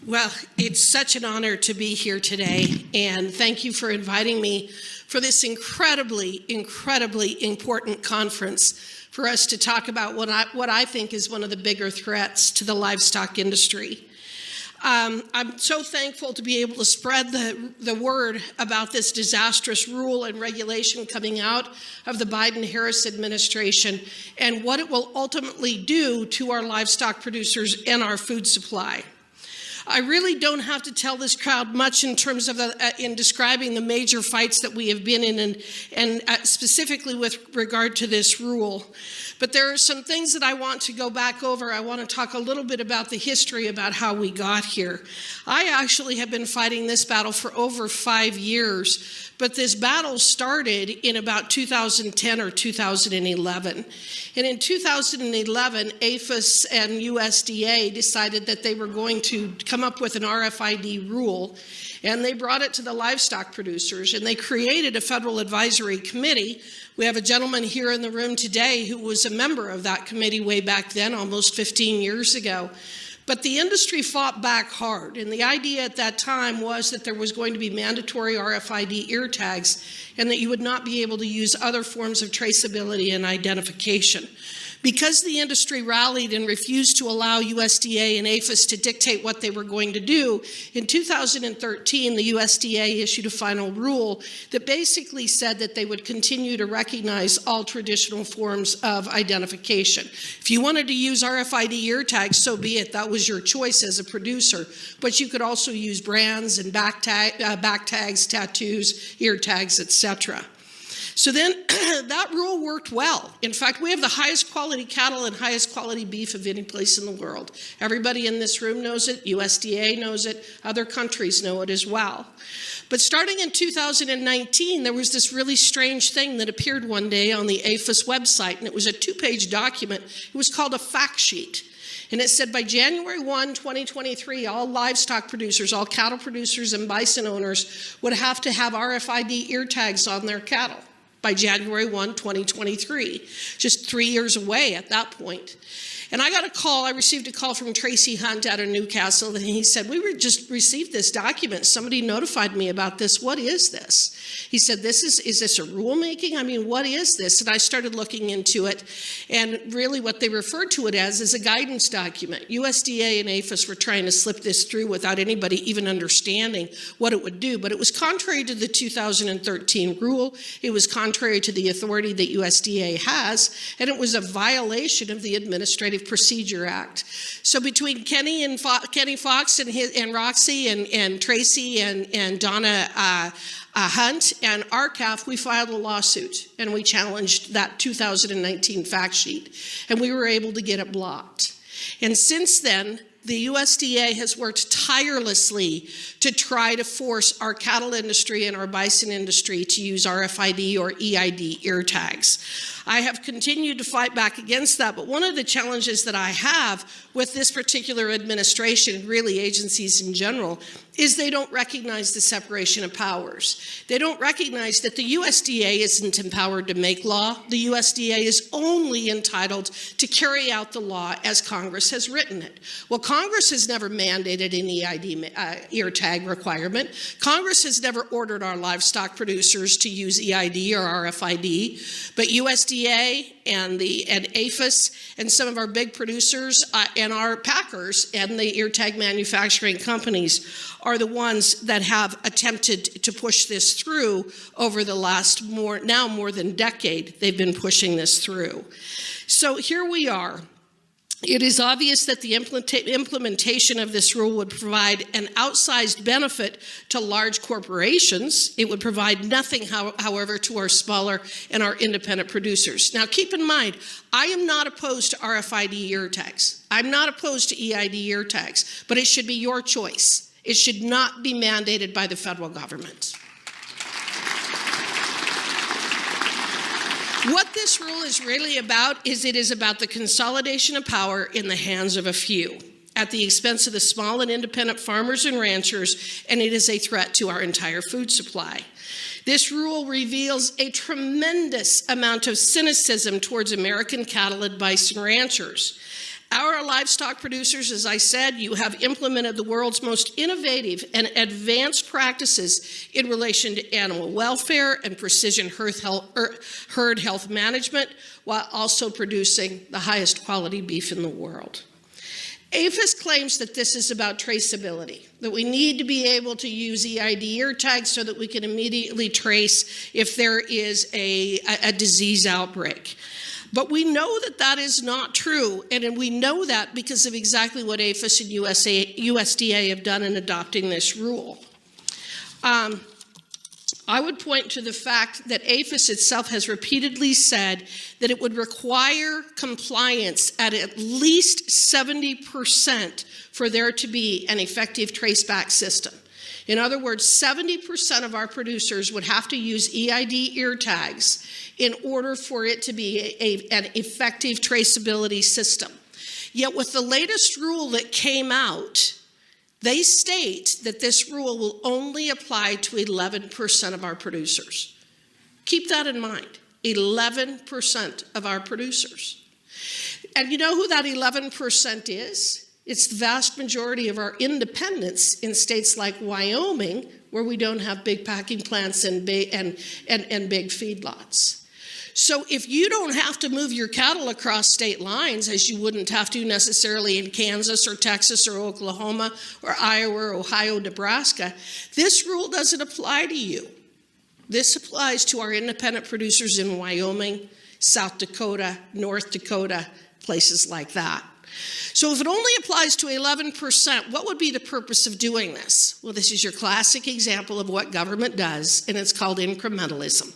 Well, it's such an honor to be here today, and thank you for inviting me for this incredibly, incredibly important conference for us to talk about what I think is one of the bigger threats to the livestock industry. I'm so thankful to be able to spread the word about this disastrous rule and regulation coming out of the Biden-Harris administration and what it will ultimately do to our livestock producers and our food supply. I really don't have to tell this crowd much in terms of in describing the major fights that we have been in and specifically with regard to this rule. But there are some things that I want to go back over. I want to talk a little bit about the history about how we got here. I actually have been fighting this battle for over 5 years, but this battle started in about 2010 or 2011. And in 2011, APHIS and USDA decided that they were going to come up with an RFID rule, and they brought it to the livestock producers, and they created a federal advisory committee. We have a gentleman here in the room today who was a member of that committee way back then, almost 15 years ago. But the industry fought back hard, and the idea at that time was that there was going to be mandatory RFID ear tags and that you would not be able to use other forms of traceability and identification. Because the industry rallied and refused to allow USDA and APHIS to dictate what they were going to do, in 2013, the USDA issued a final rule that basically said that they would continue to recognize all traditional forms of identification. If you wanted to use RFID ear tags, so be it. That was your choice as a producer. But you could also use brands and back tags, tattoos, ear tags, etc. So then that rule worked well. In fact, we have the highest quality cattle and highest quality beef of any place in the world. Everybody in this room knows it, USDA knows it, other countries know it as well. But starting in 2019, there was this really strange thing that appeared one day on the APHIS website, and it was a 2-page document. It was called a fact sheet. And it said by January 1, 2023, all livestock producers, all cattle producers and bison owners would have to have RFID ear tags on their cattle by January 1, 2023, just 3 years away at that point. And I received a call from Tracy Hunt out of Newcastle, and he said, we just received this document. Somebody notified me about this. What is this? He said, is this a rulemaking? I mean, what is this? And I started looking into it, and really what they referred to it as is a guidance document. USDA and APHIS were trying to slip this through without anybody even understanding what it would do, but it was contrary to the 2013 rule. It was contrary to the authority that USDA has, and it was a violation of the Administrative Procedure Act. So between Kenny Fox and Roxy and Tracy and Donna Hunt and RCAF, we filed a lawsuit, and we challenged that 2019 fact sheet, and we were able to get it blocked. And since then, the USDA has worked tirelessly to try to force our cattle industry and our bison industry to use RFID or EID ear tags. I have continued to fight back against that, but one of the challenges that I have with this particular administration, and really agencies in general, is they don't recognize the separation of powers. They don't recognize that the USDA isn't empowered to make law. The USDA is only entitled to carry out the law as Congress has written it. Well, Congress has never mandated an EID ear tag requirement. Congress has never ordered our livestock producers to use EID or RFID, but USDA and APHIS and some of our big producers and our packers and the ear tag manufacturing companies are the ones that have attempted to push this through over the last more than decade. They've been pushing this through. So here we are. It is obvious that the implementation of this rule would provide an outsized benefit to large corporations. It would provide nothing, however, to our smaller and our independent producers. Now, keep in mind, I am not opposed to RFID ear tags. I'm not opposed to EID ear tags, but it should be your choice. It should not be mandated by the federal government. What this rule is really about is it is about the consolidation of power in the hands of a few at the expense of the small and independent farmers and ranchers, and it is a threat to our entire food supply. This rule reveals a tremendous amount of cynicism towards American cattle and bison ranchers. Our livestock producers, as I said, you have implemented the world's most innovative and advanced practices in relation to animal welfare and precision herd health management, while also producing the highest quality beef in the world. APHIS claims that this is about traceability, that we need to be able to use EID ear tags so that we can immediately trace if there is a disease outbreak. But we know that that is not true, and we know that because of exactly what APHIS and USDA have done in adopting this rule. I would point to the fact that APHIS itself has repeatedly said that it would require compliance at least 70% for there to be an effective traceback system. In other words, 70% of our producers would have to use EID ear tags in order for it to be an effective traceability system. Yet with the latest rule that came out, they state that this rule will only apply to 11% of our producers. Keep that in mind, 11% of our producers. And you know who that 11% is? It's the vast majority of our independents in states like Wyoming, where we don't have big packing plants and big feedlots. So if you don't have to move your cattle across state lines, as you wouldn't have to necessarily in Kansas or Texas or Oklahoma or Iowa, Ohio, Nebraska, this rule doesn't apply to you. This applies to our independent producers in Wyoming, South Dakota, North Dakota, places like that. So if it only applies to 11%, what would be the purpose of doing this? Well, this is your classic example of what government does, and it's called incrementalism.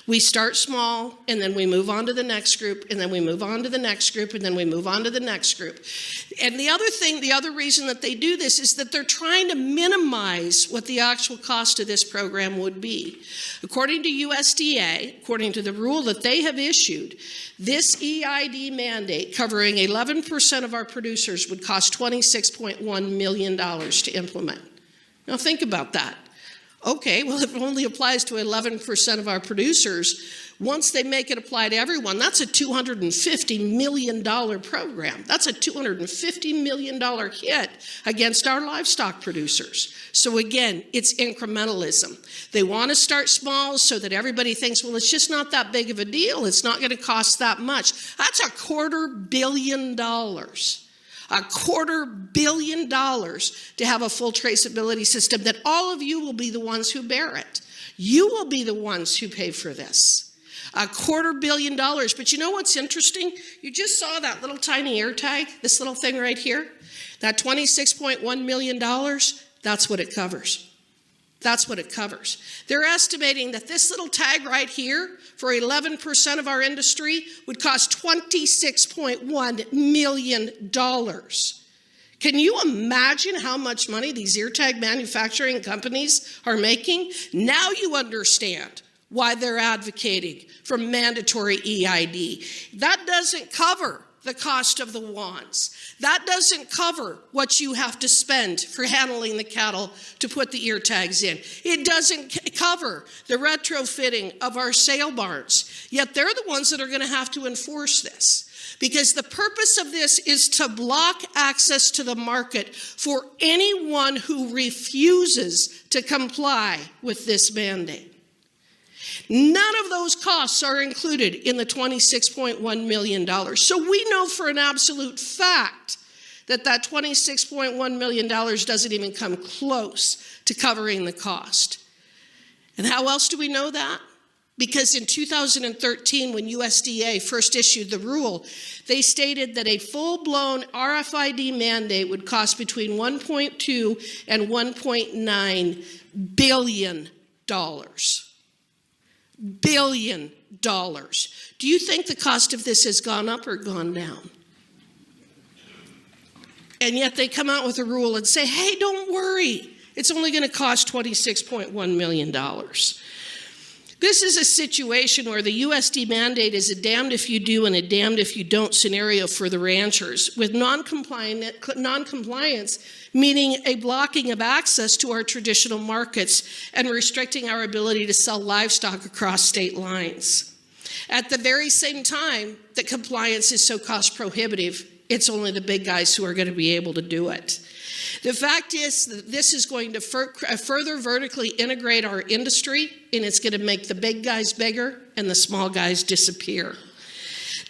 We start small, and then we move on to the next group, and then we move on to the next group, and then we move on to the next group. And the other reason that they do this is that they're trying to minimize what the actual cost of this program would be. According to USDA, according to the rule that they have issued, this EID mandate covering 11% of our producers would cost $26.1 million to implement. Now think about that. Okay, well, if it only applies to 11% of our producers, once they make it apply to everyone, that's a $250 million program. That's a $250 million hit against our livestock producers. So again, it's incrementalism. They want to start small so that everybody thinks, well, it's just not that big of a deal. It's not going to cost that much. That's $250 million. $250 million to have a full traceability system that all of you will be the ones who bear it. You will be the ones who pay for this. $250 million. But you know what's interesting? You just saw that little tiny ear tag, this little thing right here. That $26.1 million, that's what it covers. That's what it covers. They're estimating that this little tag right here for 11% of our industry would cost $26.1 million. Can you imagine how much money these ear tag manufacturing companies are making? Now you understand why they're advocating for mandatory EID. That doesn't cover the cost of the wands. That doesn't cover what you have to spend for handling the cattle to put the ear tags in. It doesn't cover the retrofitting of our sale barns. Yet they're the ones that are going to have to enforce this. Because the purpose of this is to block access to the market for anyone who refuses to comply with this mandate. None of those costs are included in the $26.1 million. So we know for an absolute fact that that $26.1 million doesn't even come close to covering the cost. And how else do we know that? Because in 2013, when USDA first issued the rule, they stated that a full-blown RFID mandate would cost between $1.2 and $1.9 billion. Billion dollars. Do you think the cost of this has gone up or gone down? And yet they come out with a rule and say, hey, don't worry. It's only going to cost $26.1 million. This is a situation where the USD mandate is a damned if you do and a damned if you don't scenario for the ranchers, with noncompliance meaning a blocking of access to our traditional markets and restricting our ability to sell livestock across state lines. At the very same time that compliance is so cost prohibitive It's only the big guys who are going to be able to do it. The fact is that this is going to further vertically integrate our industry, and it's going to make the big guys bigger and the small guys disappear.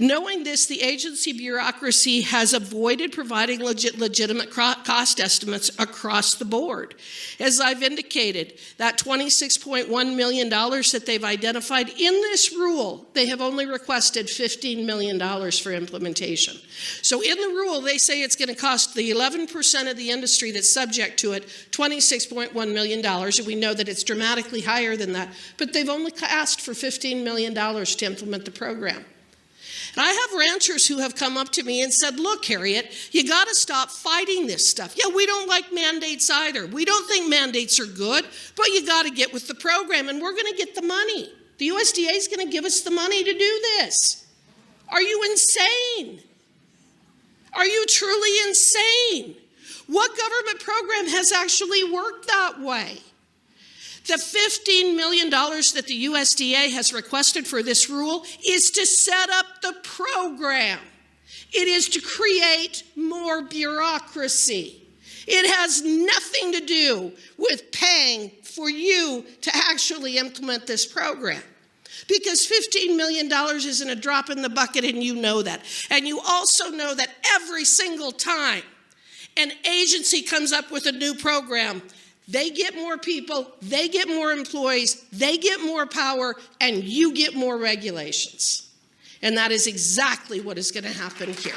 Knowing this, the agency bureaucracy has avoided providing legitimate cost estimates across the board. As I've indicated, that $26.1 million that they've identified in this rule, they have only requested $15 million for implementation. So in the rule, they say it's going to cost the 11% of the industry that's subject to it $26.1 million, and we know that it's dramatically higher than that, but they've only asked for $15 million to implement the program. And I have ranchers who have come up to me and said, look, Harriet, you got to stop fighting this stuff. Yeah, we don't like mandates either. We don't think mandates are good, but you got to get with the program, and we're going to get the money. The USDA is going to give us the money to do this. Are you insane? Are you truly insane? What government program has actually worked that way? The $15 million that the USDA has requested for this rule is to set up the program. It is to create more bureaucracy. It has nothing to do with paying for you to actually implement this program. Because $15 million isn't a drop in the bucket, and you know that. And you also know that every single time an agency comes up with a new program, they get more people, they get more employees, they get more power, and you get more regulations. And that is exactly what is going to happen here.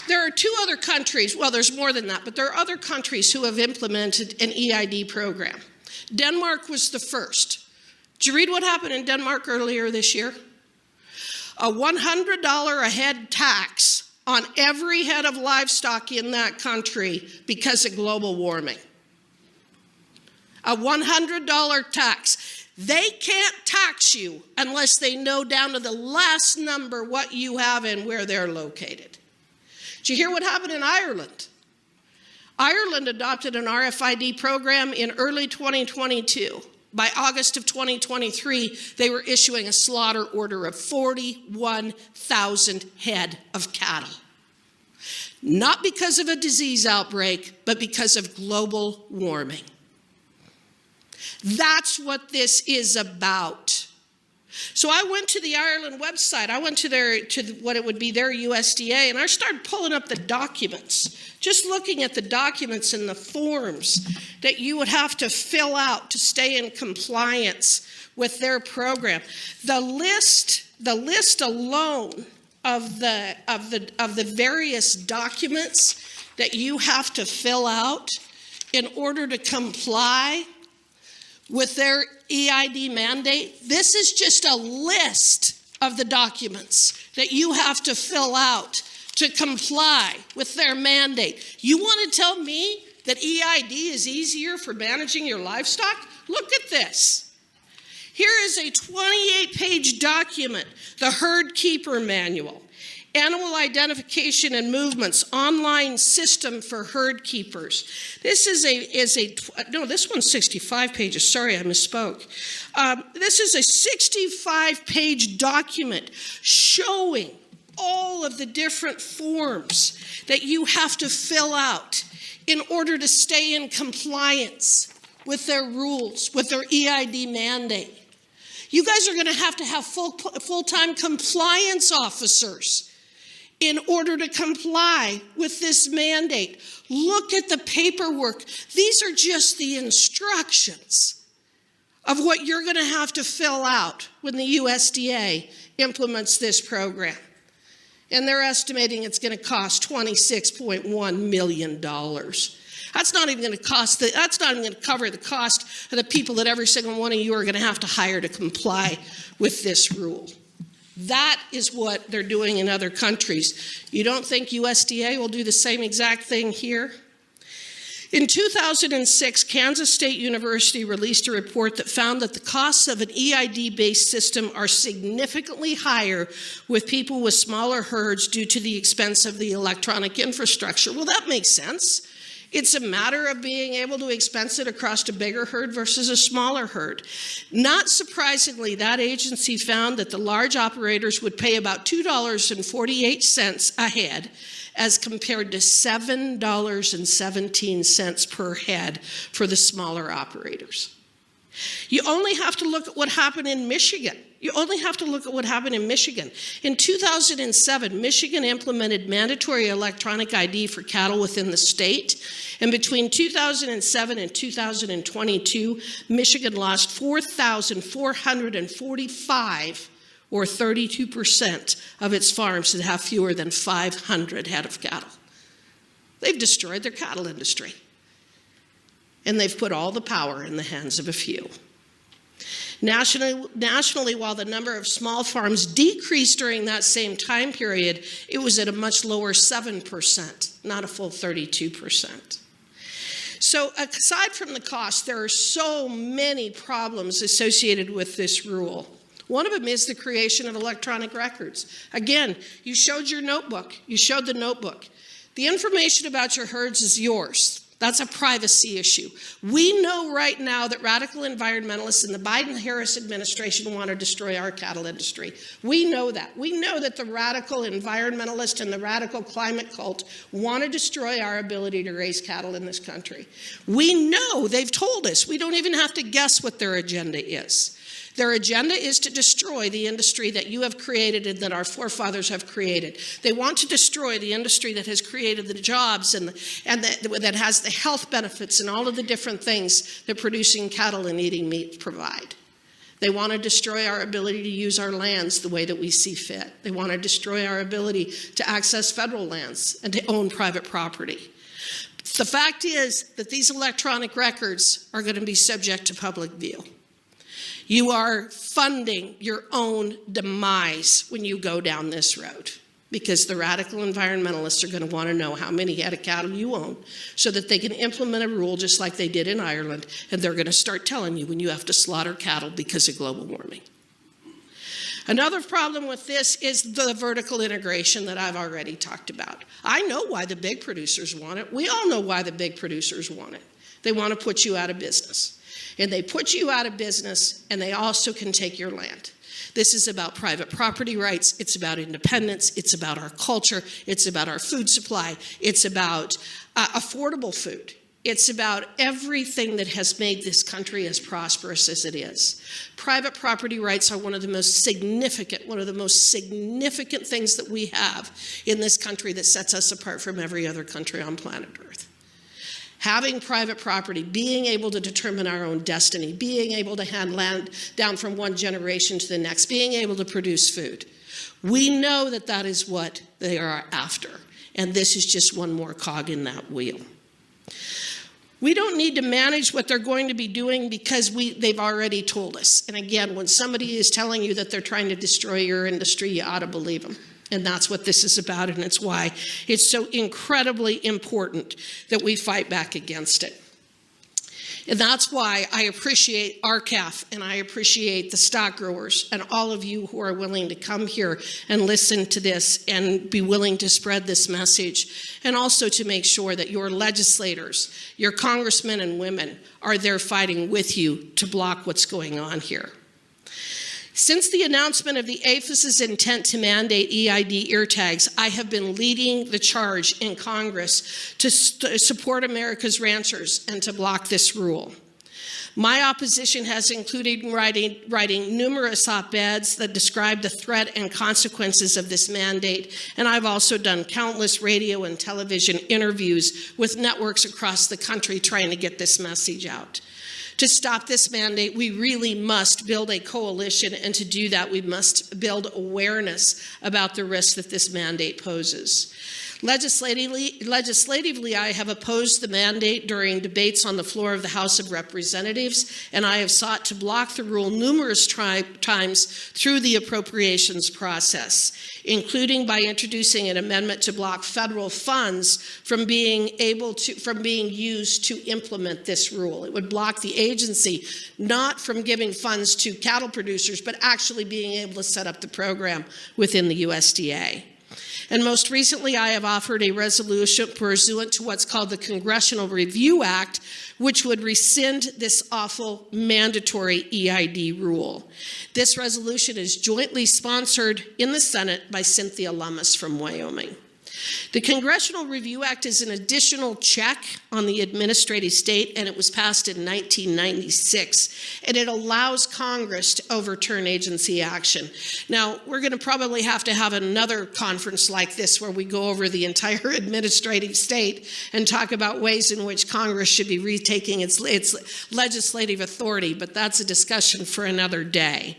There are two other countries, well, there's more than that, but there are other countries who have implemented an EID program. Denmark was the first. Did you read what happened in Denmark earlier this year? A $100 a head tax on every head of livestock in that country because of global warming. A $100 tax. They can't tax you unless they know down to the last number what you have and where they're located. Did you hear what happened in Ireland? Ireland adopted an RFID program in early 2022. By August of 2023, they were issuing a slaughter order of 41,000 head of cattle. Not because of a disease outbreak, but because of global warming. That's what this is about. So I went to the Ireland website. I went to what it would be their USDA, and I started pulling up the documents, just looking at the documents and the forms that you would have to fill out to stay in compliance with their program. The list alone of the various documents that you have to fill out in order to comply with their EID mandate. This is just a list of the documents that you have to fill out to comply with their mandate. You want to tell me that EID is easier for managing your livestock? Look at this. Here is a 28-page document, the Herd Keeper Manual. Animal Identification and Movements Online System for Herd Keepers. This this one's 65 pages. Sorry, I misspoke. This is a 65-page document showing all of the different forms that you have to fill out in order to stay in compliance with their rules, with their EID mandate. You guys are going to have full-time compliance officers in order to comply with this mandate. Look at the paperwork. These are just the instructions of what you're going to have to fill out when the USDA implements this program. And they're estimating it's going to cost $26.1 million. That's not even going to cover the cost of the people that every single one of you are going to have to hire to comply with this rule. That is what they're doing in other countries. You don't think USDA will do the same exact thing here? In 2006, Kansas State University released a report that found that the costs of an EID-based system are significantly higher with people with smaller herds due to the expense of the electronic infrastructure. Well, that makes sense. It's a matter of being able to expense it across a bigger herd versus a smaller herd. Not surprisingly, that agency found that the large operators would pay about $2.48 a head as compared to $7.17 per head for the smaller operators. You only have to look at what happened in Michigan. You only have to look at what happened in Michigan. In 2007, Michigan implemented mandatory electronic ID for cattle within the state. And between 2007 and 2022, Michigan lost 4,445, or 32% of its farms that have fewer than 500 head of cattle. They've destroyed their cattle industry. And they've put all the power in the hands of a few. Nationally, while the number of small farms decreased during that same time period, it was at a much lower 7%, not a full 32%. So aside from the cost, there are so many problems associated with this rule. One of them is the creation of electronic records. Again, you showed your notebook. You showed the notebook. The information about your herds is yours. That's a privacy issue. We know right now that radical environmentalists in the Biden-Harris administration want to destroy our cattle industry. We know that. We know that the radical environmentalist and the radical climate cult want to destroy our ability to raise cattle in this country. We know, they've told us, we don't even have to guess what their agenda is. Their agenda is to destroy the industry that you have created and that our forefathers have created. They want to destroy the industry that has created the jobs and that has the health benefits and all of the different things that producing cattle and eating meat provide. They want to destroy our ability to use our lands the way that we see fit. They want to destroy our ability to access federal lands and to own private property. The fact is that these electronic records are going to be subject to public view. You are funding your own demise when you go down this road, because the radical environmentalists are going to want to know how many head of cattle you own so that they can implement a rule just like they did in Ireland, and they're going to start telling you when you have to slaughter cattle because of global warming. Another problem with this is the vertical integration that I've already talked about. I know why the big producers want it. We all know why the big producers want it. They want to put you out of business. And they put you out of business, and they also can take your land. This is about private property rights. It's about independence. It's about our culture. It's about our food supply. It's about affordable food. It's about everything that has made this country as prosperous as it is. Private property rights are one of the most significant things that we have in this country that sets us apart from every other country on planet Earth. Having private property, being able to determine our own destiny, being able to hand land down from one generation to the next, being able to produce food. We know that that is what they are after, and this is just one more cog in that wheel. We don't need to manage what they're going to be doing because they've already told us. And again, when somebody is telling you that they're trying to destroy your industry, you ought to believe them. And that's what this is about, and it's why it's so incredibly important that we fight back against it. And that's why I appreciate RCAF, and I appreciate the stock growers and all of you who are willing to come here and listen to this and be willing to spread this message, and also to make sure that your legislators, your congressmen and women, are there fighting with you to block what's going on here. Since the announcement of the APHIS's intent to mandate EID ear tags, I have been leading the charge in Congress to support America's ranchers and to block this rule. My opposition has included writing numerous op-eds that describe the threat and consequences of this mandate, and I've also done countless radio and television interviews with networks across the country trying to get this message out. To stop this mandate, we really must build a coalition, and to do that, we must build awareness about the risks that this mandate poses. Legislatively, I have opposed the mandate during debates on the floor of the House of Representatives, and I have sought to block the rule numerous times through the appropriations process, including by introducing an amendment to block federal funds from being used to implement this rule. It would block the agency not from giving funds to cattle producers, but actually being able to set up the program within the USDA. And most recently, I have offered a resolution pursuant to what's called the Congressional Review Act, which would rescind this awful mandatory EID rule. This resolution is jointly sponsored in the Senate by Cynthia Lummis from Wyoming. The Congressional Review Act is an additional check on the administrative state, and it was passed in 1996, and it allows Congress to overturn agency action. Now, we're going to probably have to have another conference like this where we go over the entire administrative state and talk about ways in which Congress should be retaking its legislative authority, but that's a discussion for another day.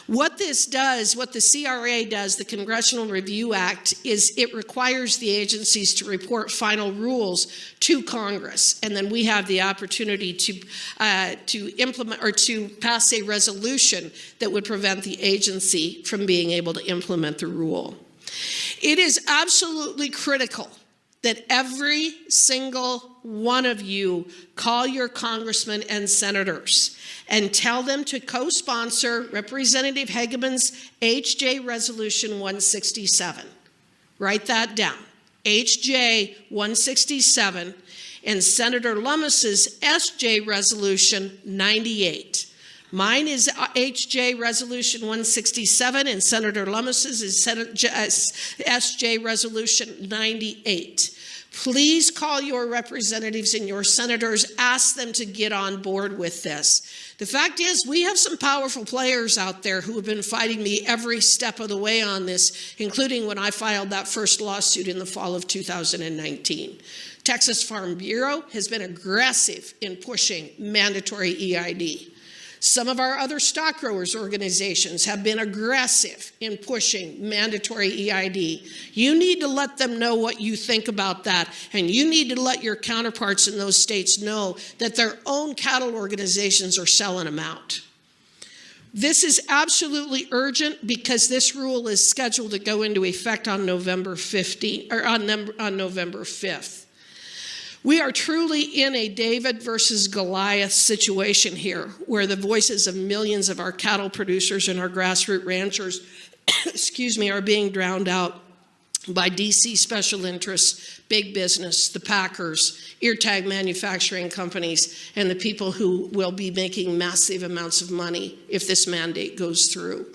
What this does, what the CRA does, the Congressional Review Act, is it requires the agencies to report final rules to Congress, and then we have the opportunity to implement or to pass a resolution that would prevent the agency from being able to implement the rule. It is absolutely critical that every single one of you call your congressmen and senators and tell them to co-sponsor Representative Hageman's HJ Resolution 167. Write that down, HJ 167, and Senator Lummis's SJ Resolution 98. Mine is HJ Resolution 167, and Senator Lummis's is SJ Resolution 98. Please call your representatives and your senators, ask them to get on board with this. The fact is, we have some powerful players out there who have been fighting me every step of the way on this, including when I filed that first lawsuit in the fall of 2019. Texas Farm Bureau has been aggressive in pushing mandatory EID. Some of our other stock growers organizations have been aggressive in pushing mandatory EID. You need to let them know what you think about that, and you need to let your counterparts in those states know that their own cattle organizations are selling them out. This is absolutely urgent because this rule is scheduled to go into effect on November 15th, or on November 5th. We are truly in a David versus Goliath situation here, where the voices of millions of our cattle producers and our grassroots ranchers, are being drowned out by DC special interests, big business, the packers, ear tag manufacturing companies, and the people who will be making massive amounts of money if this mandate goes through.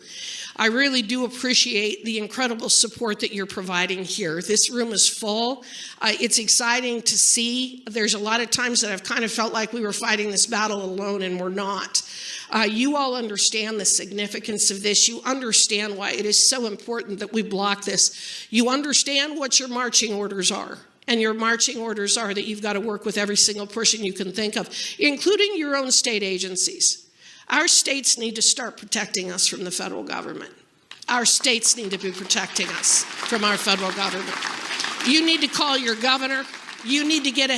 I really do appreciate the incredible support that you're providing here. This room is full. It's exciting to see. There's a lot of times that I've kind of felt like we were fighting this battle alone, and we're not. You all understand the significance of this. You understand why it is so important that we block this. You understand what your marching orders are. And your marching orders are that you've got to work with every single person you can think of, including your own state agencies. Our states need to start protecting us from the federal government. Our states need to be protecting us from our federal government. You need to call your governor. You need to get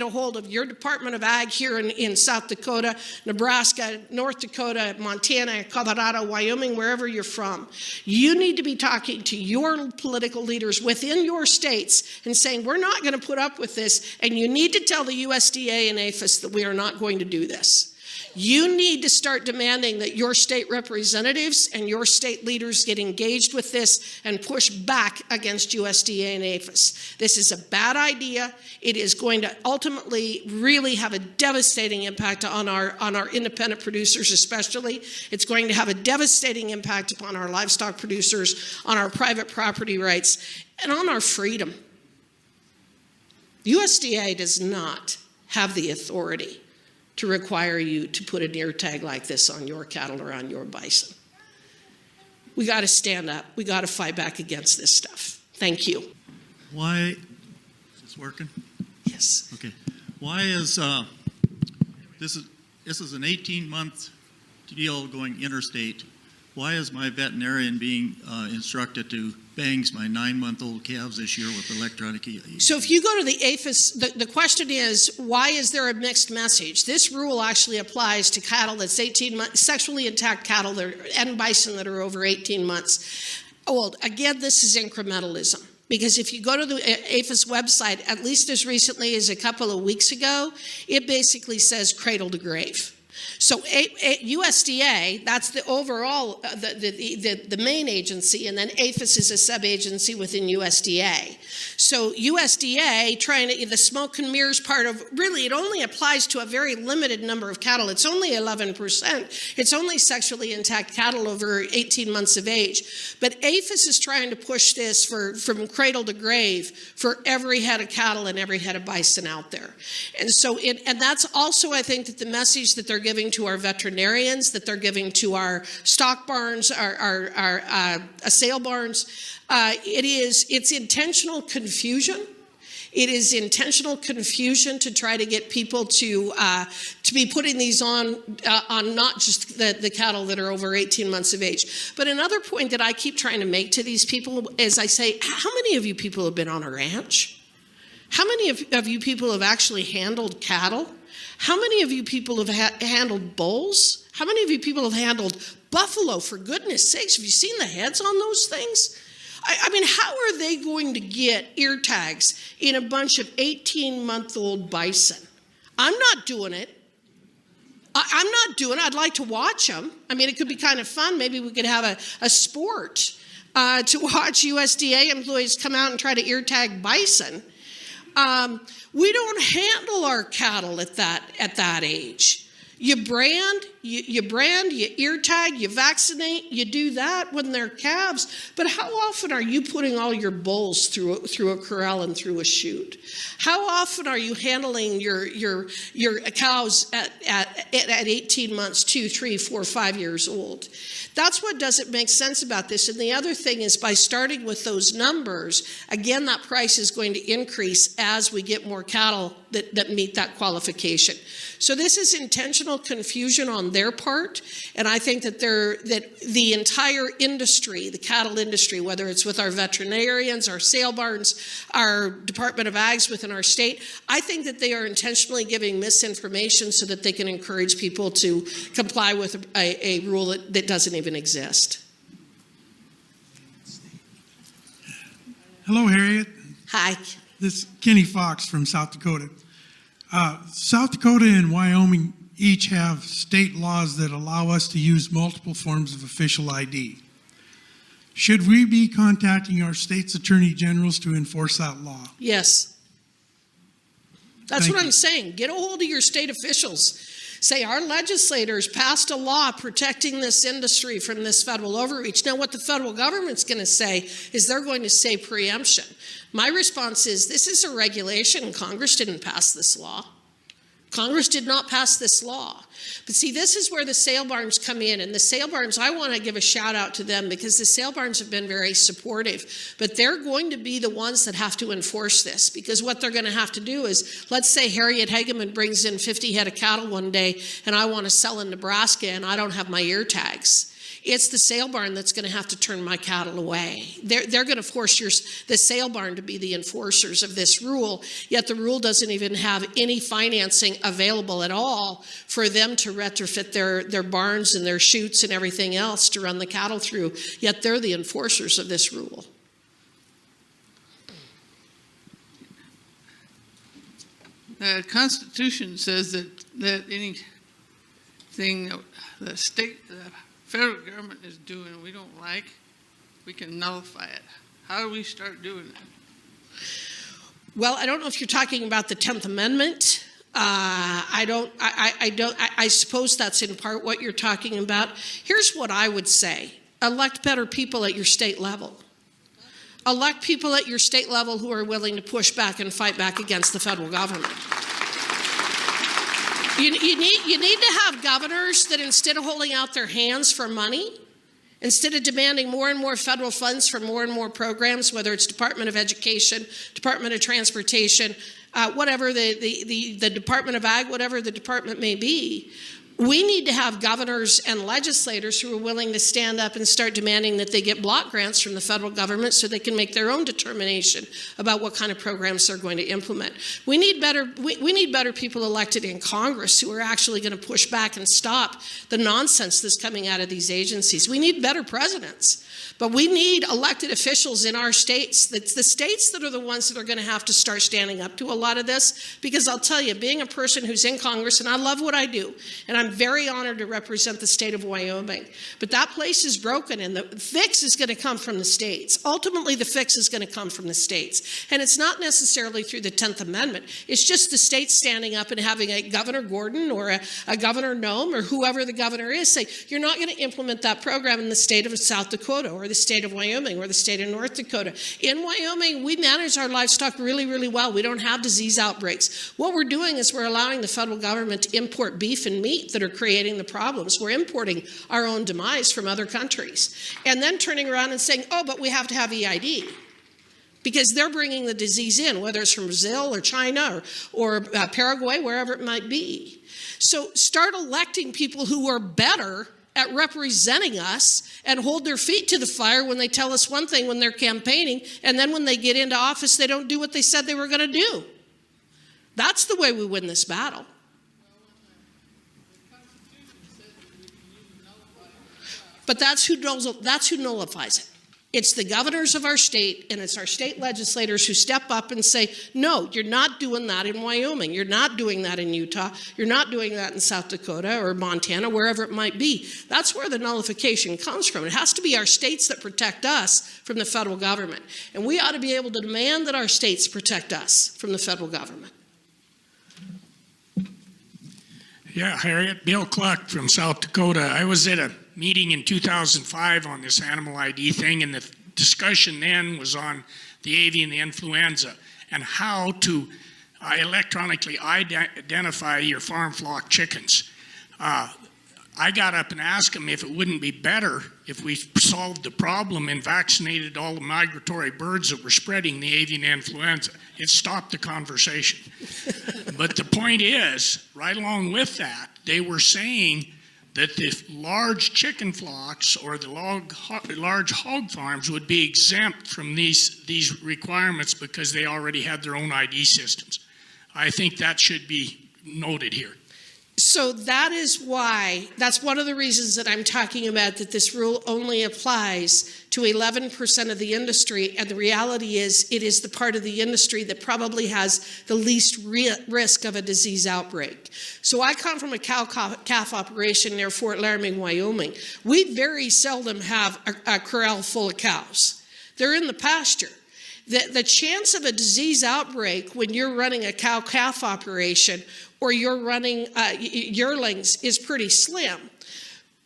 a hold of your Department of Ag here in South Dakota, Nebraska, North Dakota, Montana, Colorado, Wyoming, wherever you're from. You need to be talking to your political leaders within your states and saying, we're not going to put up with this, and you need to tell the USDA and APHIS that we are not going to do this. You need to start demanding that your state representatives and your state leaders get engaged with this and push back against USDA and APHIS. This is a bad idea. It is going to ultimately really have a devastating impact on our independent producers especially. It's going to have a devastating impact upon our livestock producers, on our private property rights, and on our freedom. USDA does not have the authority to require you to put an ear tag like this on your cattle or on your bison. We got to stand up. We got to fight back against this stuff. Thank you. Why, is this working? Yes. Okay. Why is, this is an 18-month deal going interstate. Why is my veterinarian being instructed to bangs my 9-month-old calves this year with electronic EID? So if you go to the APHIS, the question is, why is there a mixed message? This rule actually applies to cattle that's 18 months, sexually intact cattle and bison that are over 18 months old. Again, this is incrementalism. Because if you go to the APHIS website, at least as recently as a couple of weeks ago, it basically says cradle to grave. So USDA, that's the overall, the main agency, and then APHIS is a sub-agency within USDA. So USDA, the smoke and mirrors part of, really it only applies to a very limited number of cattle. It's only 11%. It's only sexually intact cattle over 18 months of age. But APHIS is trying to push this from cradle to grave for every head of cattle and every head of bison out there. And so, and that's also, I think, that the message that they're giving to our veterinarians, that they're giving to our stock barns, our sale barns, it's intentional confusion. It is intentional confusion to try to get people to be putting these on not just the cattle that are over 18 months of age. But another point that I keep trying to make to these people is I say, how many of you people have been on a ranch? How many of you people have actually handled cattle? How many of you people have handled bulls? How many of you people have handled buffalo, for goodness sakes? Have you seen the heads on those things? I mean, how are they going to get ear tags in a bunch of 18-month-old bison? I'm not doing it. I'm not doing it. I'd like to watch them. I mean, it could be kind of fun. Maybe we could have a sport to watch USDA employees come out and try to ear tag bison. We don't handle our cattle at that age. You brand, you ear tag, you vaccinate, you do that when they're calves. But how often are you putting all your bulls through a corral and through a chute? How often are you handling your cows at 18 months, 2, 3, 4, 5 years old? That's what doesn't make sense about this. And the other thing is, by starting with those numbers, again, that price is going to increase as we get more cattle that meet that qualification. So this is intentional confusion on their part, and I think that the entire industry, the cattle industry, whether it's with our veterinarians, our sale barns, our Department of Ags within our state, I think that they are intentionally giving misinformation so that they can encourage people to comply with a rule that doesn't even exist. Hello, Harriet. Hi. This is Kenny Fox from South Dakota. South Dakota and Wyoming each have state laws that allow us to use multiple forms of official ID. Should we be contacting our state's attorney generals to enforce that law? Yes. That's Thank what you. I'm saying. Get a hold of your state officials. Say, our legislators passed a law protecting this industry from this federal overreach. Now, what the federal government's going to say is they're going to say preemption. My response is, this is a regulation. Congress didn't pass this law. Congress did not pass this law. But see, this is where the sale barns come in. And the sale barns, I want to give a shout out to them because the sale barns have been very supportive. But they're going to be the ones that have to enforce this, because what they're going to have to do is, let's say Harriet Hageman brings in 50 head of cattle one day and I want to sell in Nebraska and I don't have my ear tags. It's the sale barn that's going to have to turn my cattle away. They're going to force the sale barn to be the enforcers of this rule, yet the rule doesn't even have any financing available at all for them to retrofit their barns and their chutes and everything else to run the cattle through, yet they're the enforcers of this rule. The Constitution says that anything the federal government is doing we don't like, we can nullify it. How do we start doing that? Well, I don't know if you're talking about the 10th Amendment. I suppose that's in part what you're talking about. Here's what I would say. Elect better people at your state level. Elect people at your state level who are willing to push back and fight back against the federal government. You need to have governors that, instead of holding out their hands for money, instead of demanding more and more federal funds for more and more programs, whether it's Department of Education, Department of Transportation, whatever the Department of Ag, whatever the department may be, we need to have governors and legislators who are willing to stand up and start demanding that they get block grants from the federal government so they can make their own determination about what kind of programs they're going to implement. We need better people elected in Congress who are actually going to push back and stop the nonsense that's coming out of these agencies. We need better presidents. But we need elected officials in our states. It's the states that are the ones that are going to have to start standing up to a lot of this, because I'll tell you, being a person who's in Congress, and I love what I do, and I'm I'm very honored to represent the state of Wyoming. But that place is broken, and the fix is going to come from the states. Ultimately, the fix is going to come from the states. And it's not necessarily through the 10th Amendment. It's just the states standing up and having a Governor Gordon or a Governor Nome or whoever the governor is say, you're not going to implement that program in the state of South Dakota or the state of Wyoming or the state of North Dakota. In Wyoming, we manage our livestock really, really well. We don't have disease outbreaks. What we're doing is we're allowing the federal government to import beef and meat that are creating the problems. We're importing our own demise from other countries. And then turning around and saying, oh, but we have to have EID. Because they're bringing the disease in, whether it's from Brazil or China or Paraguay, wherever it might be. So start electing people who are better at representing us and hold their feet to the fire when they tell us one thing when they're campaigning, and then when they get into office, they don't do what they said they were going to do. That's the way we win this battle. But that's who nullifies it. It's the governors of our state, and it's our state legislators who step up and say, no, you're not doing that in Wyoming. You're not doing that in Utah. You're not doing that in South Dakota or Montana, wherever it might be. That's where the nullification comes from. It has to be our states that protect us from the federal government. And we ought to be able to demand that our states protect us from the federal government. Yeah, Harriet, Bill Cluck from South Dakota. I was at a meeting in 2005 on this animal ID thing, and the discussion then was on the avian influenza and how to electronically identify your farm flock chickens. I got up and asked him if it wouldn't be better if we solved the problem and vaccinated all the migratory birds that were spreading the avian influenza. It stopped the conversation. But the point is, right along with that, they were saying that the large chicken flocks or the large hog farms would be exempt from these requirements because they already had their own ID systems. I think that should be noted here. So that is why, that's one of the reasons that I'm talking about that this rule only applies to 11% of the industry, and the reality is it is the part of the industry that probably has the least risk of a disease outbreak. So I come from a cow-calf operation near Fort Laramie, Wyoming. We very seldom have a corral full of cows. They're in the pasture. The chance of a disease outbreak when you're running a cow-calf operation or you're running yearlings is pretty slim.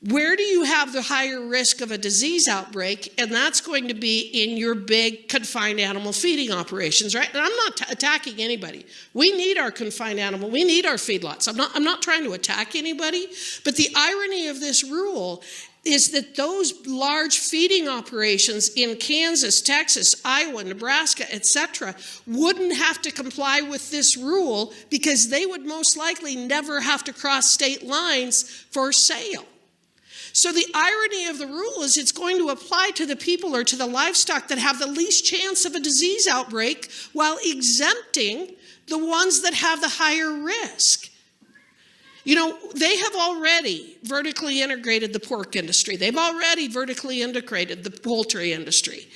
Where do you have the higher risk of a disease outbreak? And that's going to be in your big confined animal feeding operations, right? And I'm not attacking anybody. We need our confined animal. We need our feedlots. I'm not trying to attack anybody. But the irony of this rule is that those large feeding operations in Kansas, Texas, Iowa, Nebraska, etc., wouldn't have to comply with this rule because they would most likely never have to cross state lines for sale. So the irony of the rule is it's going to apply to the people or to the livestock that have the least chance of a disease outbreak while exempting the ones that have the higher risk. You know, they have already vertically integrated the pork industry. They've already vertically integrated the poultry industry.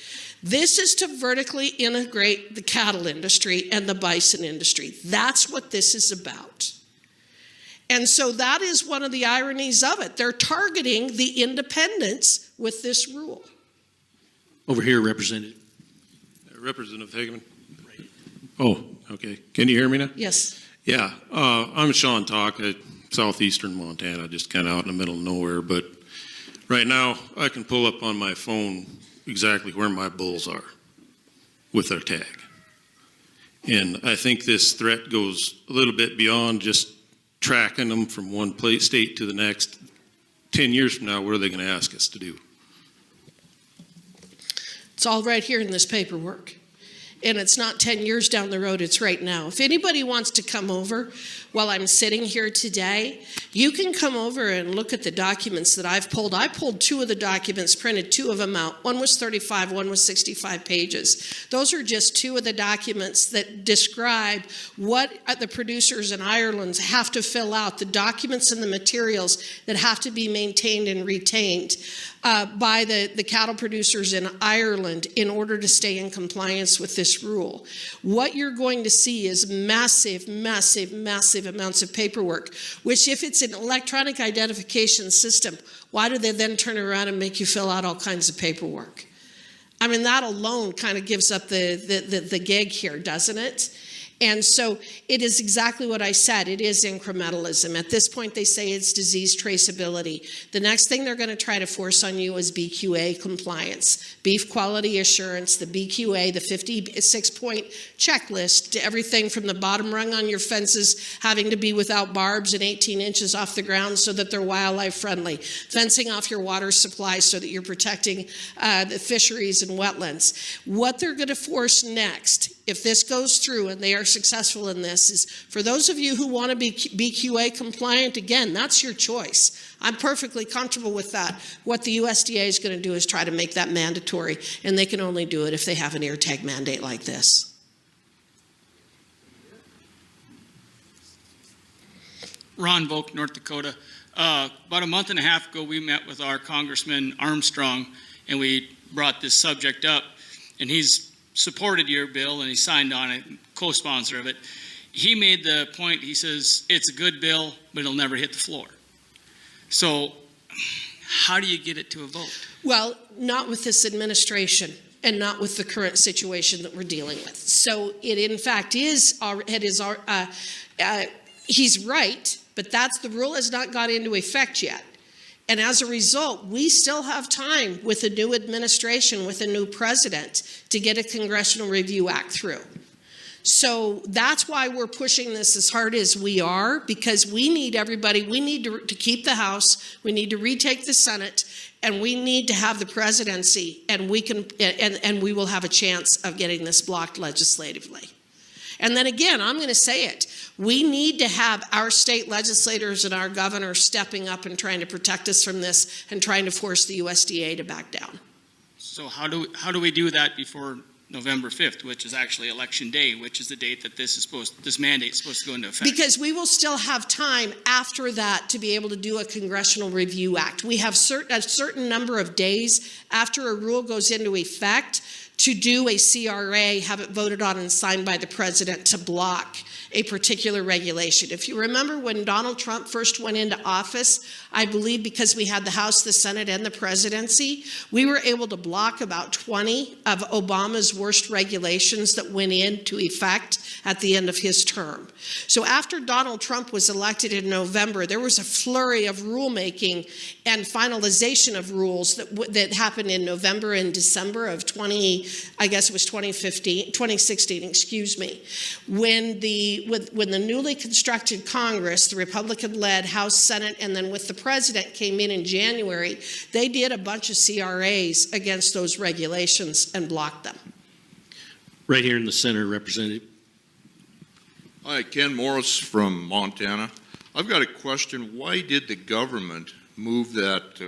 This is to vertically integrate the cattle industry and the bison industry. That's what this is about. And so that is one of the ironies of it. They're targeting the independents with this rule. Over here, Representative. Representative Hageman. Oh, okay. Can you hear me now? Yes. Yeah, I'm Sean Talk at southeastern Montana, just kind of out in the middle of nowhere. But right now, I can pull up on my phone exactly where my bulls are with their tag. And I think this threat goes a little bit beyond just tracking them from one state to the next. 10 years from now, what are they going to ask us to do? It's all right here in this paperwork. And it's not 10 years down the road, it's right now. If anybody wants to come over while I'm sitting here today, you can come over and look at the documents that I've pulled. I pulled 2 of the documents, printed 2 of them out. One was 35, one was 65 pages. Those are just 2 of the documents that describe what the producers in Ireland have to fill out, the documents and the materials that have to be maintained and retained by the cattle producers in Ireland in order to stay in compliance with this this rule, what you're going to see is massive, massive, massive amounts of paperwork, which if it's an electronic identification system, why do they then turn around and make you fill out all kinds of paperwork? I mean, that alone kind of gives up the gig here, doesn't it? And so it is exactly what I said. It is incrementalism. At this point, they say it's disease traceability. The next thing they're going to try to force on you is BQA compliance, beef quality assurance, the BQA, the 56-point checklist, everything from the bottom rung on your fences having to be without barbs and 18 inches off the ground so that they're wildlife friendly, fencing off your water supply so that you're protecting the fisheries and wetlands. What they're going to force next, if this goes through and they are successful in this, is for those of you who want to be BQA compliant, again, that's your choice. I'm perfectly comfortable with that. What the USDA is going to do is try to make that mandatory, and they can only do it if they have an ear tag mandate like this. Ron Volk, North Dakota. About a month and a half ago, we met with our Congressman Armstrong, and we brought this subject up, and he's supported your bill, and he signed on it, co-sponsor of it. He made the point, he says, it's a good bill, but it'll never hit the floor. So how do you get it to a vote? Well, not with this administration and not with the current situation that we're dealing with. So it in fact is, he's right, but that's the rule has not got into effect yet. And as a result, we still have time with a new administration, with a new president, to get a Congressional Review Act through. So that's why we're pushing this as hard as we are, because we need everybody, we need to keep the House, we need to retake the Senate, and we need to have the presidency, and we can, and we will have a chance of getting this blocked legislatively. And then again, I'm going to say it, we need to have our state legislators and our governor stepping up and trying to protect us from this and trying to force the USDA to back down. So how do we do that before November 5th, which is actually Election Day, which is the date that this mandate is supposed to go into effect? Because we will still have time after that to be able to do a Congressional Review Act. We have a certain number of days after a rule goes into effect to do a CRA, have it voted on and signed by the president to block a particular regulation. If you remember when Donald Trump first went into office, I believe because we had the House, the Senate, and the presidency, we were able to block about 20 of Obama's worst regulations that went into effect at the end of his term. So after Donald Trump was elected in November, there was a flurry of rulemaking and finalization of rules that happened in November and December of 2016, excuse me, when the newly constructed Congress, the Republican-led House, Senate, and then with the president came in January, they did a bunch of CRAs against those regulations and blocked them. Right here in the center, Representative. Hi, Ken Morris from Montana. I've got a question. Why did the government move that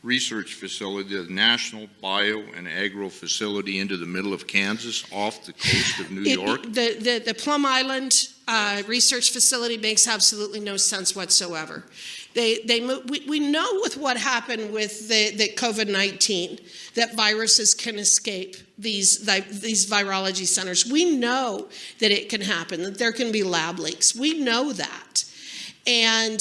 research facility, the National Bio and Agro Facility, into the middle of Kansas off the coast of New York? The Plum Island research facility makes absolutely no sense whatsoever. We know with what happened with the COVID-19 that viruses can escape these virology centers. We know that it can happen, that there can be lab leaks. We know that. And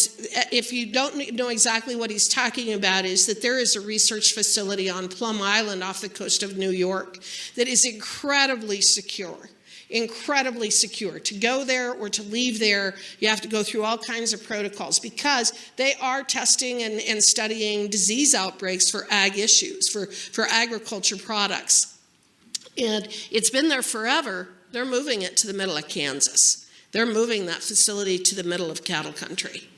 if you don't know exactly what he's talking about, is that there is a research facility on Plum Island off the coast of New York that is incredibly secure. Incredibly secure. To go there or to leave there, you have to go through all kinds of protocols because they are testing and studying disease outbreaks for ag issues, for agriculture products. And it's been there forever. They're moving it to the middle of Kansas. They're moving that facility to the middle of cattle country.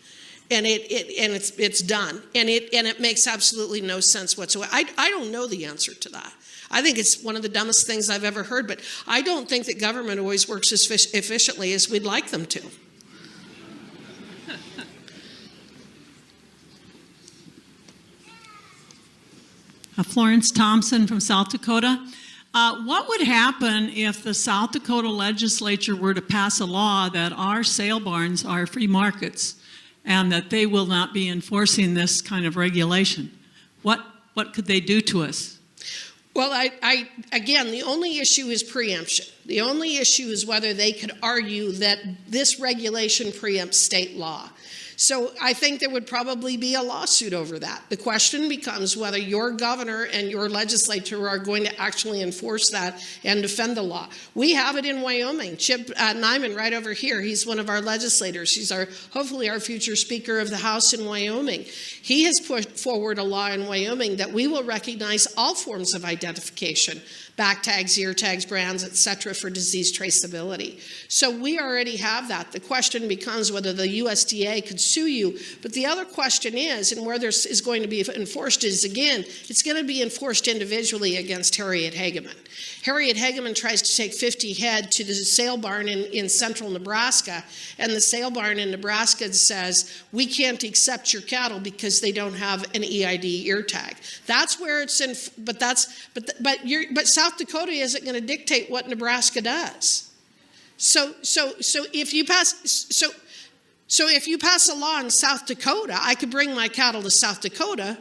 And it's done. And it makes absolutely no sense whatsoever. I don't know the answer to that. I think it's one of the dumbest things I've ever heard, but I don't think that government always works as efficiently as we'd like them to. Florence Thompson from South Dakota. What would happen if the South Dakota legislature were to pass a law that our sale barns are free markets and that they will not be enforcing this kind of regulation? What could they do to us? Well, again, the only issue is preemption. The only issue is whether they could argue that this regulation preempts state law. So I think there would probably be a lawsuit over that. The question becomes whether your governor and your legislature are going to actually enforce that and defend the law. We have it in Wyoming. Chip Nyman right over here, he's one of our legislators. He's hopefully our future Speaker of the House in Wyoming. He has put forward a law in Wyoming that we will recognize all forms of identification, back tags, ear tags, brands, et cetera, for disease traceability. So we already have that. The question becomes whether the USDA could sue you. But the other question is, and where this is going to be enforced is, again, it's going to be enforced individually against Harriet Hageman. Harriet Hageman tries to take 50 head to the sale barn in central Nebraska, and the sale barn in Nebraska says, we can't accept your cattle because they don't have an EID ear tag. That's where it's in, but South Dakota isn't going to dictate what Nebraska does. So if you pass a law in South Dakota, I could bring my cattle to South Dakota,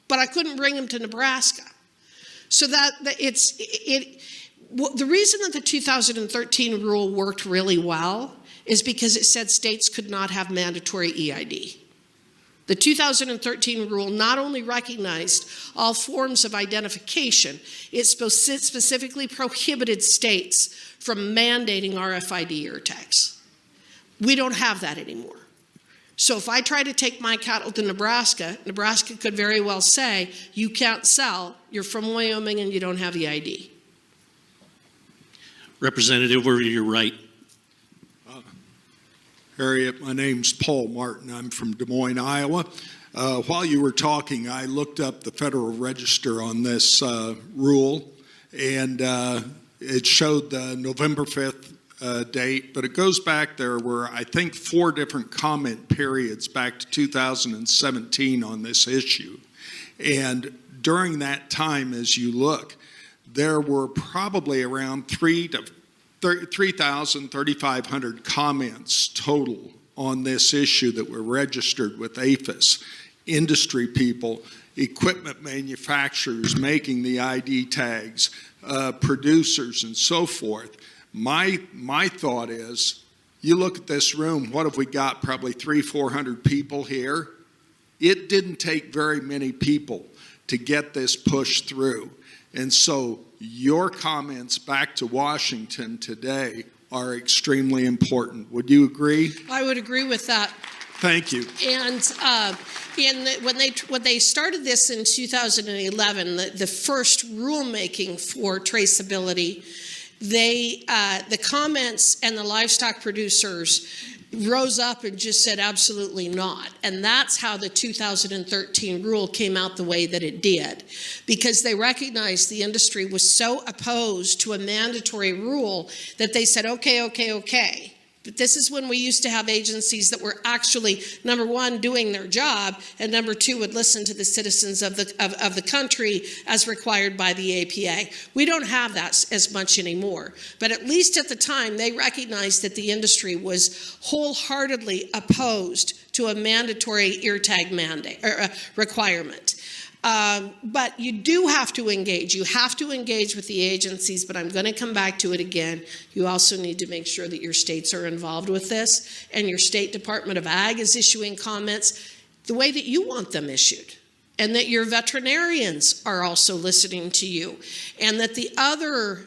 but I couldn't bring them to Nebraska. So the reason that the 2013 rule worked really well is because it said states could not have mandatory EID. The 2013 rule not only recognized all forms of identification, it specifically prohibited states from mandating RFID ear tags. We don't have that anymore. So if I try to take my cattle to Nebraska, Nebraska could very well say, you can't sell, you're from Wyoming and you don't have the ID. Representative, over to your right. Harriet, my name's Paul Martin. I'm from Des Moines, Iowa. While you were talking, I looked up the Federal Register on this rule, and it showed the November 5th date, but it goes back. There were, I think, 4 different comment periods back to 2017 on this issue. And during that time, as you look, there were probably around 3,500 comments total on this issue that were registered with APHIS. Industry people, equipment manufacturers making the ID tags, producers, and so forth. My thought is, you look at this room, what have we got? Probably 300-400 people here. It didn't take very many people to get this pushed through. And so your comments back to Washington today are extremely important. Would you agree? I would agree with that. Thank you. And when they started this in 2011, the first rulemaking for traceability, the comments and the livestock producers rose up and just said absolutely not. And that's how the 2013 rule came out the way that it did, because they recognized the industry was so opposed to a mandatory rule that they said, okay. But this is when we used to have agencies that were actually, number one, doing their job, and number two, would listen to the citizens of the country as required by the APA. We don't have that as much anymore. But at least at the time, they recognized that the industry was wholeheartedly opposed to a mandatory ear tag mandate or requirement. But you do have to engage. You have to engage with the agencies, but I'm going to come back to it again. You also need to make sure that your states are involved with this, and your state Department of Ag is issuing comments the way that you want them issued, and that your veterinarians are also listening to you, and that the other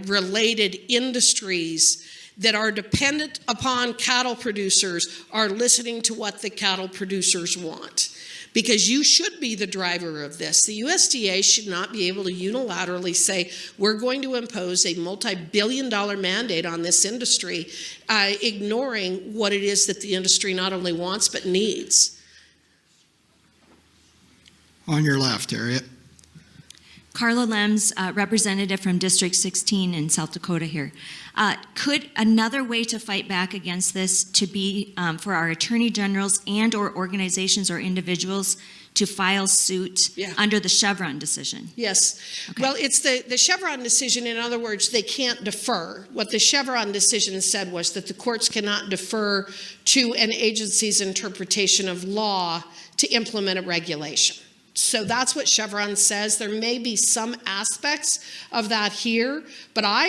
related industries that are dependent upon cattle producers are listening to what the cattle producers want. Because you should be the driver of this. The USDA should not be able to unilaterally say, we're going to impose a multi-billion-dollar mandate on this industry, ignoring what it is that the industry not only wants but needs. On your left, Harriet. Carla Lems, representative from District 16 in South Dakota here. Could another way to fight back against this to be for our attorney generals and or organizations or individuals to file suit under the Chevron decision? Yes. Okay. Well, it's the Chevron decision. In other words, they can't defer. What the Chevron decision said was that the courts cannot defer to an agency's interpretation of law to implement a regulation. So that's what Chevron says. There may be some aspects of that here, but I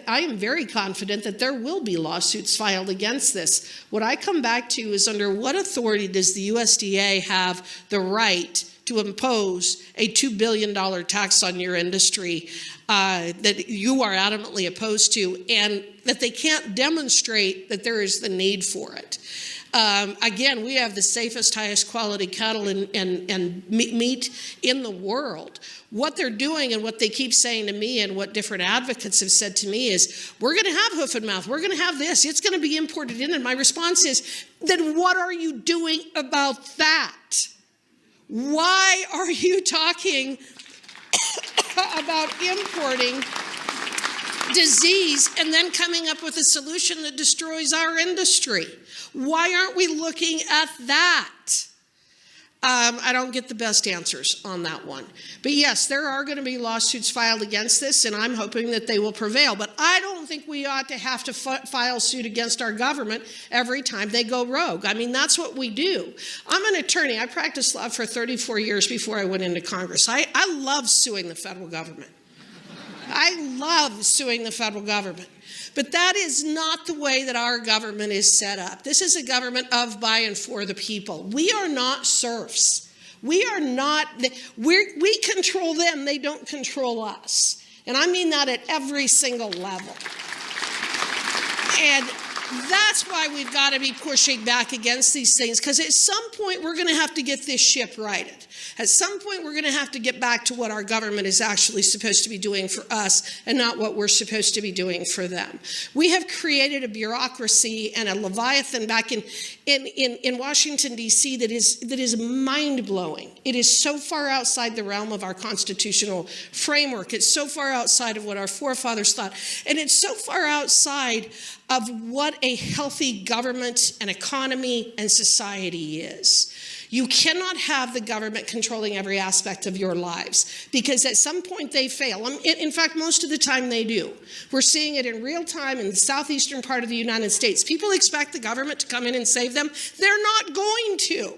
am very confident that there will be lawsuits filed against this. What I come back to is, under what authority does the USDA have the right to impose a $2 billion tax on your industry that you are adamantly opposed to, and that they can't demonstrate that there is the need for it? Again, we have the safest, highest quality cattle and meat in the world. What they're doing and what they keep saying to me and what different advocates have said to me is, we're going to have hoof and mouth. We're going to have this. It's going to be imported in. And my response is, then what are you doing about that? Why are you talking about importing disease and then coming up with a solution that destroys our industry? Why aren't we looking at that? I don't get the best answers on that one. But yes, there are going to be lawsuits filed against this, and I'm hoping that they will prevail. But I don't think we ought to have to file suit against our government every time they go rogue. I mean, that's what we do. I'm an attorney. I practiced law for 34 years before I went into Congress. I love suing the federal government. I love suing the federal government. But that is not the way that our government is set up. This is a government of, by, and for the people. We are not serfs. We are not, we control them, they don't control us. And I mean that at every single level. And that's why we've got to be pushing back against these things, because at some point we're going to have to get this ship righted. At some point we're going to have to get back to what our government is actually supposed to be doing for us and not what we're supposed to be doing for them. We have created a bureaucracy and a leviathan back in Washington, D.C. that is mind-blowing. It is so far outside the realm of our constitutional framework. It's so far outside of what our forefathers thought. And it's so far outside of what a healthy government and economy and society is. You cannot have the government controlling every aspect of your lives, because at some point they fail. In fact, most of the time they do. We're seeing it in real time in the southeastern part of the United States. People expect the government to come in and save them. They're not going to.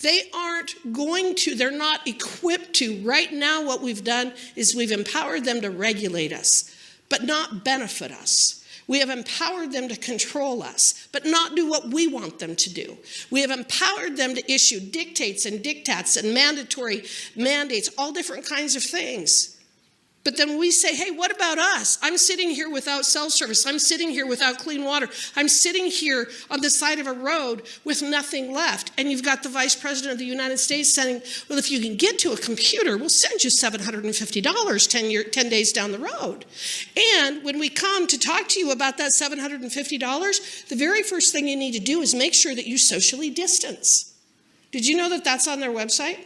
They aren't going to. They're not equipped to. Right now, what we've done is we've empowered them to regulate us, but not benefit us. We have empowered them to control us, but not do what we want them to do. We have empowered them to issue dictates and diktats and mandatory mandates, all different kinds of things. But then we say, hey, what about us? I'm sitting here without cell service. I'm sitting here without clean water. I'm sitting here on the side of a road with nothing left. And you've got the Vice President of the United States saying, well, if you can get to a computer, we'll send you $750 10 days down the road. And when we come to talk to you about that $750, the very first thing you need to do is make sure that you socially distance. Did you know that that's on their website?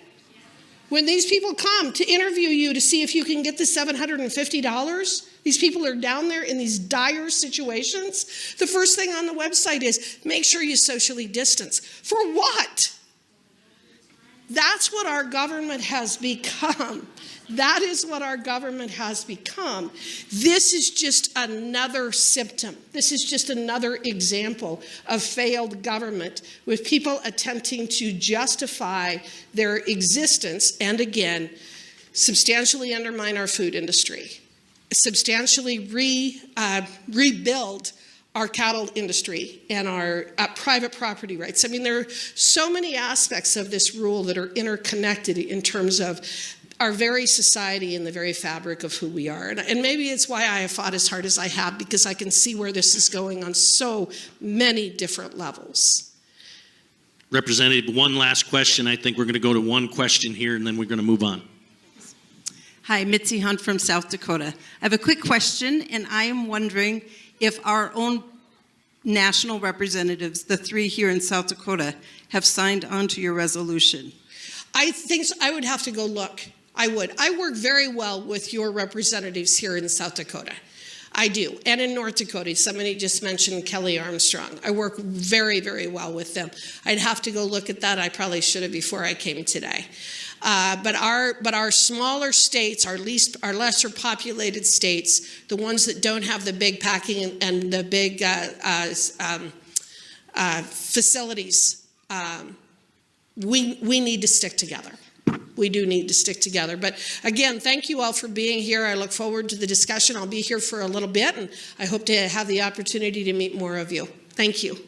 When these people come to interview you to see if you can get the $750, these people are down there in these dire situations. The first thing on the website is make sure you socially distance. For what? That's what our government has become. That is what our government has become. This is just another symptom. This is just another example of failed government, with people attempting to justify their existence and, again, substantially undermine our food industry, substantially rebuild our cattle industry and our private property rights. I mean, there are so many aspects of this rule that are interconnected in terms of our very society and the very fabric of who we are. And maybe it's why I have fought as hard as I have, because I can see where this is going on so many different levels. Representative, one last question. I think we're going to go to one question here, and then we're going to move on. Hi, Mitzi Hunt from South Dakota. I have a quick question, and I am wondering if our own national representatives, the 3 here in South Dakota, have signed on to your resolution. I think so. I would have to go look. I would. I work very well with your representatives here in South Dakota. I do. And in North Dakota, somebody just mentioned Kelly Armstrong. I work very, very well with them. I'd have to go look at that. I probably should have before I came today. But our smaller states, our lesser populated states, the ones that don't have the big packing and the big facilities, we need to stick together. We do need to stick together. But again, thank you all for being here. I look forward to the discussion. I'll be here for a little bit, and I hope to have the opportunity to meet more of you. Thank you.